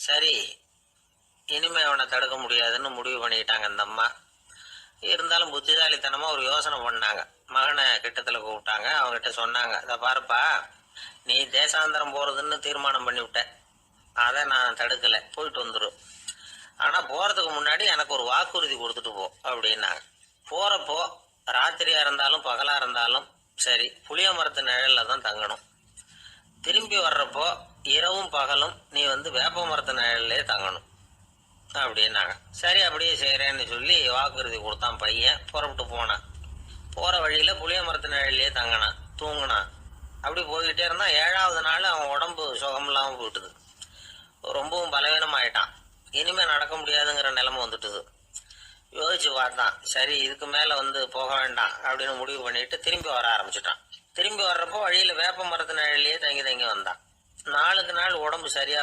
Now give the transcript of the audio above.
சரி, இனிமே அவனை தடுக்க முடியாதுன்னு முடிவு பண்ணிக்கிட்டாங்க அந்த அம்மா. இருந்தாலும் புத்திசாலித்தனமா ஒரு யோசனை பண்ணாங்க. மகனை கிட்டத்துல கூப்பிட்டாங்க. அவங்ககிட்ட சொன்னாங்க, இதை பாருப்பா, நீ தேசாந்திரம் போறதுன்னு தீர்மானம் பண்ணி விட்ட. அதை நான் தடுக்கல, போயிட்டு வந்துடும். ஆனா போறதுக்கு முன்னாடி எனக்கு ஒரு வாக்குறுதி கொடுத்துட்டு போ அப்படின்னாங்க. போறப்போ ராத்திரியா இருந்தாலும் பகலா இருந்தாலும் சரி, புளிய மரத்து நிழல்ல தான் தங்கணும். திரும்பி வர்றப்போ இரவும் பகலும் நீ வேப்ப மரத்து நிழல்லே தங்கணும் அப்படின்னாங்க. சரி, அப்படியே செய்யறேன்னு சொல்லி வாக்குறுதி கொடுத்தான் பையன். புறப்பட்டு போனான். போற வழியில புளிய மரத்து நிழல்லையே தங்கினான், தூங்கினான். அப்படி போய்கிட்டே இருந்தான். 7வது நாள் அவன் உடம்பு சுகம் இல்லாம போயிட்டுது. ரொம்பவும் பலவீனமாயிட்டான். இனிமே நடக்க முடியாதுங்கிற நிலைமை வந்துட்டுது. யோசிச்சு பார்த்தான். சரி, இதுக்கு மேல போக வேண்டாம் அப்படின்னு முடிவு பண்ணிட்டு திரும்பி வர ஆரம்பிச்சுட்டான். திரும்பி வர்றப்போ வழியில வேப்ப மரத்து நிழல்லையே தங்கி தங்கி வந்தான். நாளுக்கு நாள் உடம்பு சரியா